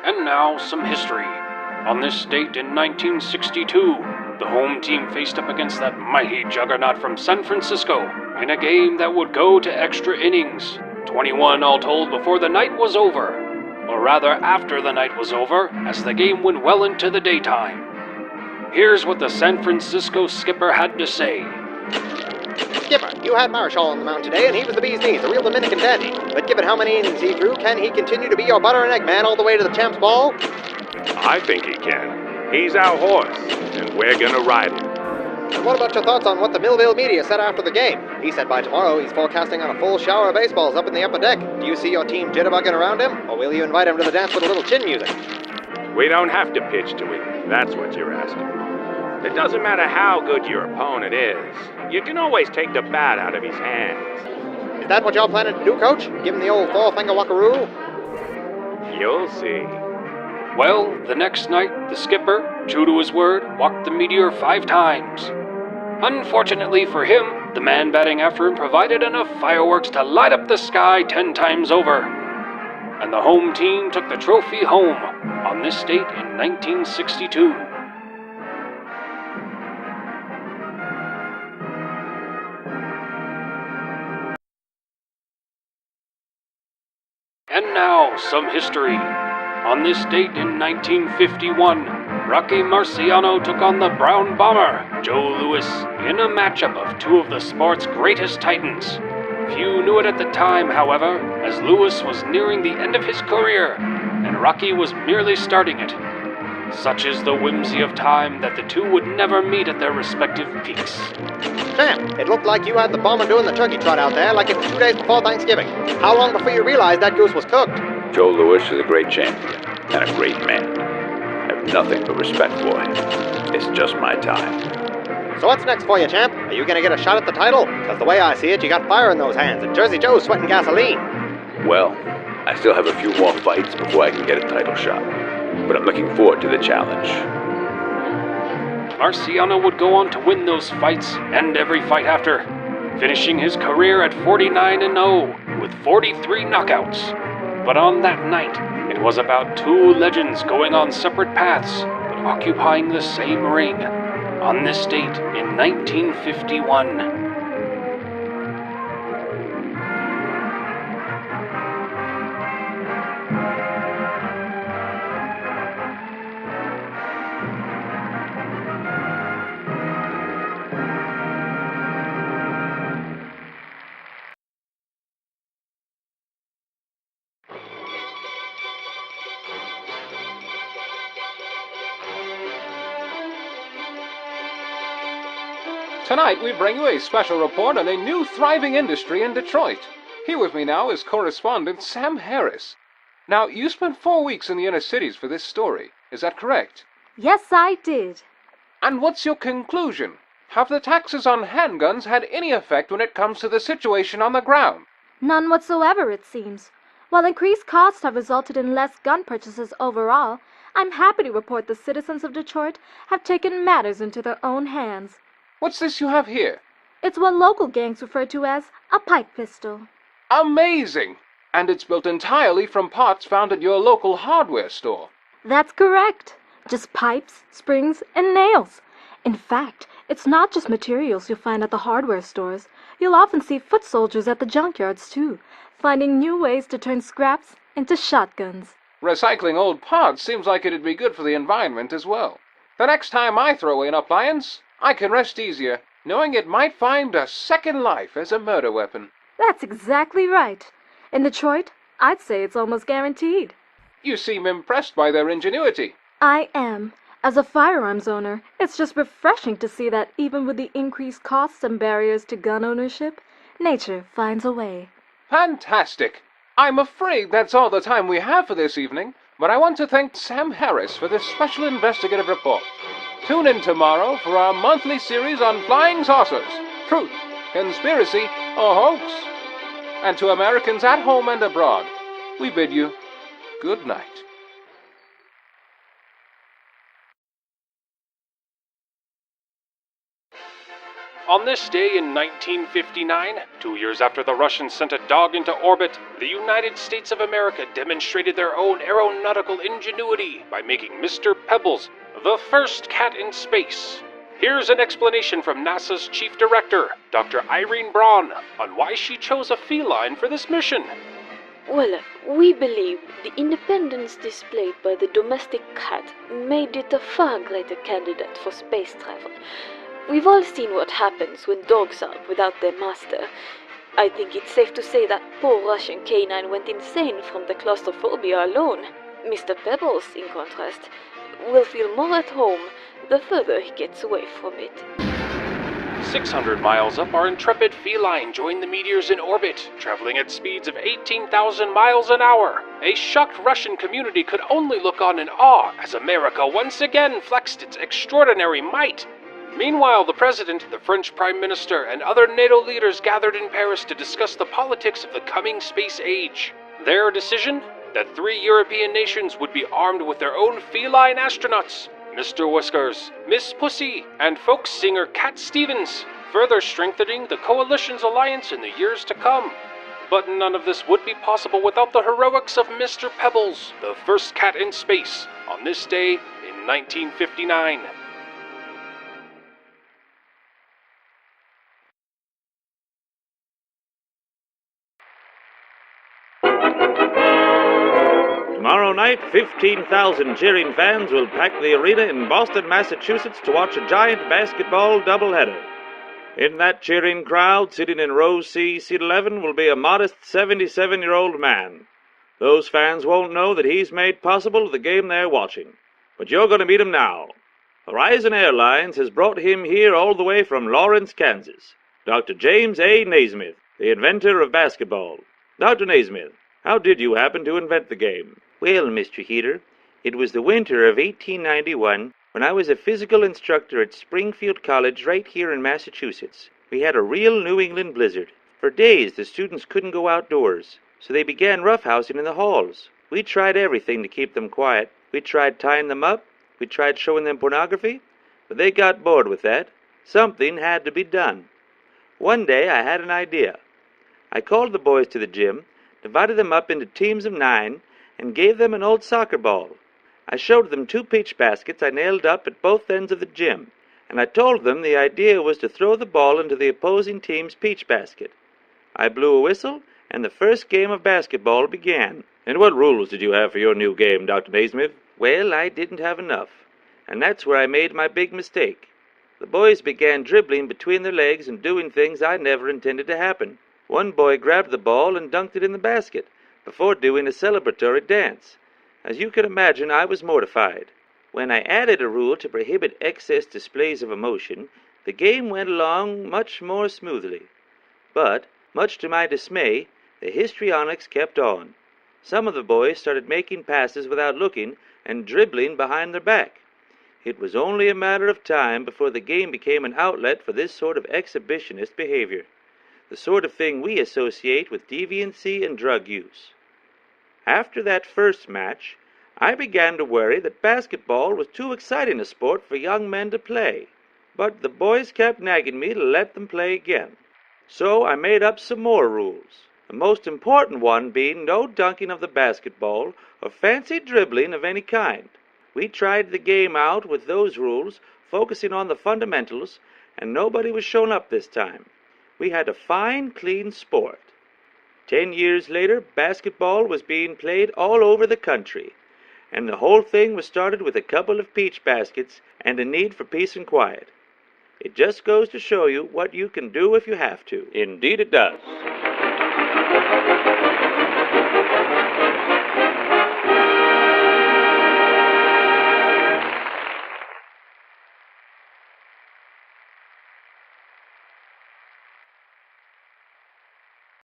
And now, some history. On this date in 1962, the home team faced up against that mighty juggernaut from San Francisco in a game that would go to extra innings. 21 all told before the night was over. Or rather, after the night was over, as the game went well into the daytime. Here's what the San Francisco skipper had to say. Skipper, you had Marshall on the mound today, and he was the bee's knees, a real Dominican dandy. But given how many innings he threw, can he continue to be your butter and egg man all the way to the champ's ball? I think he can. He's our horse, and we're gonna ride him. And what about your thoughts on what the Millville media said after the game? He said by tomorrow he's forecasting on a full shower of baseballs up in the upper deck. Do you see your team jitterbugging around him, or will you invite him to the dance with a little chin music? We don't have to pitch to him, that's what you're asking. It doesn't matter how good your opponent is. You can always take the bat out of his hands. Is that what y'all planning to do, Coach? Give him the old four-finger walkaroo? You'll see. Well, the next night, the skipper, true to his word, walked the meteor 5 times. Unfortunately for him, the man batting after him provided enough fireworks to light up the sky 10 times over. And the home team took the trophy home on this date in 1962. And now, some history. On this date in 1951, Rocky Marciano took on the Brown Bomber, Joe Louis, in a matchup of 2 of the sport's greatest titans. Few knew it at the time, however, as Louis was nearing the end of his career, and Rocky was merely starting it. Such is the whimsy of time that the two would never meet at their respective peaks. Champ, it looked like you had the bomber doing the turkey trot out there like it was 2 days before Thanksgiving. How long before you realized that goose was cooked? Joe Louis is a great champion and a great man. I have nothing but respect for him. It's just my time. So what's next for you, champ? Are you gonna get a shot at the title? Because the way I see it, you got fire in those hands, and Jersey Joe's sweating gasoline. Well, I still have a few more fights before I can get a title shot, but I'm looking forward to the challenge. Marciano would go on to win those fights and every fight after, finishing his career at 49-0 with 43 knockouts. But on that night, it was about 2 legends going on separate paths, but occupying the same ring. On this date in 1951. Tonight we bring you a special report on a new thriving industry in Detroit. Here with me now is correspondent Sam Harris. Now, you spent 4 weeks in the inner cities for this story, is that correct? Yes, I did. And what's your conclusion? Have the taxes on handguns had any effect when it comes to the situation on the ground? None whatsoever, it seems. While increased costs have resulted in less gun purchases overall, I'm happy to report the citizens of Detroit have taken matters into their own hands. What's this you have here? It's what local gangs refer to as a pipe pistol. Amazing! And it's built entirely from parts found at your local hardware store. That's correct. Just pipes, springs, and nails. In fact, it's not just materials you'll find at the hardware stores. You'll often see foot soldiers at the junkyards, too, finding new ways to turn scraps into shotguns. Recycling old parts seems like it'd be good for the environment as well. The next time I throw away an appliance, I can rest easier, knowing it might find a second life as a murder weapon. That's exactly right. In Detroit, I'd say it's almost guaranteed. You seem impressed by their ingenuity. I am. As a firearms owner, it's just refreshing to see that even with the increased costs and barriers to gun ownership, nature finds a way. Fantastic! I'm afraid that's all the time we have for this evening, but I want to thank Sam Harris for this special investigative report. Tune in tomorrow for our monthly series on flying saucers, truth, conspiracy, or hoax. And to Americans at home and abroad, we bid you good night. On this day in 1959, 2 years after the Russians sent a dog into orbit, the United States of America demonstrated their own aeronautical ingenuity by making Mr. Pebbles the first cat in space. Here's an explanation from NASA's chief director, Dr. Irene Braun, on why she chose a feline for this mission. Well, we believe the independence displayed by the domestic cat made it a far greater candidate for space travel. We've all seen what happens when dogs are without their master. I think it's safe to say that poor Russian canine went insane from the claustrophobia alone. Mr. Pebbles, in contrast, will feel more at home the further he gets away from it. 600 miles up, our intrepid feline joined the meteors in orbit, traveling at speeds of 18,000 miles an hour. A shocked Russian community could only look on in awe as America once again flexed its extraordinary might. Meanwhile, the President, the French Prime Minister, and other NATO leaders gathered in Paris to discuss the politics of the coming space age. Their decision? That 3 European nations would be armed with their own feline astronauts, Mr. Whiskers, Miss Pussy, and folk singer Cat Stevens, further strengthening the coalition's alliance in the years to come. But none of this would be possible without the heroics of Mr. Pebbles, the first cat in space, on this day in 1959. Tomorrow night, 15,000 cheering fans will pack the arena in Boston, Massachusetts to watch a giant basketball doubleheader. In that cheering crowd, sitting in row C, seat 11, will be a modest 77-year-old man. Those fans won't know that he's made possible the game they're watching. But you're going to meet him now. Horizon Airlines has brought him here all the way from Lawrence, Kansas. Dr. James A. Naismith, the inventor of basketball. Dr. Naismith, how did you happen to invent the game? Well, Mr. Heater, it was the winter of 1891 when I was a physical instructor at Springfield College right here in Massachusetts. We had a real New England blizzard. For days, the students couldn't go outdoors, so they began roughhousing in the halls. We tried everything to keep them quiet. We tried tying them up. We tried showing them pornography. But they got bored with that. Something had to be done. One day, I had an idea. I called the boys to the gym, divided them up into teams of 9, and gave them an old soccer ball. I showed them 2 peach baskets I nailed up at both ends of the gym, and I told them the idea was to throw the ball into the opposing team's peach basket. I blew a whistle, and the first game of basketball began. And what rules did you have for your new game, Dr. Naismith? Well, I didn't have enough, and that's where I made my big mistake. The boys began dribbling between their legs and doing things I never intended to happen. One boy grabbed the ball and dunked it in the basket, before doing a celebratory dance. As you can imagine, I was mortified. When I added a rule to prohibit excess displays of emotion, the game went along much more smoothly. But, much to my dismay, the histrionics kept on. Some of the boys started making passes without looking and dribbling behind their back. It was only a matter of time before the game became an outlet for this sort of exhibitionist behavior, the sort of thing we associate with deviancy and drug use. After that first match, I began to worry that basketball was too exciting a sport for young men to play. But the boys kept nagging me to let them play again. So I made up some more rules, the most important one being no dunking of the basketball or fancy dribbling of any kind. We tried the game out with those rules, focusing on the fundamentals, and nobody was shown up this time. We had a fine, clean sport. 10 years later, basketball was being played all over the country, and the whole thing was started with a couple of peach baskets and a need for peace and quiet. It just goes to show you what you can do if you have to. Indeed it does.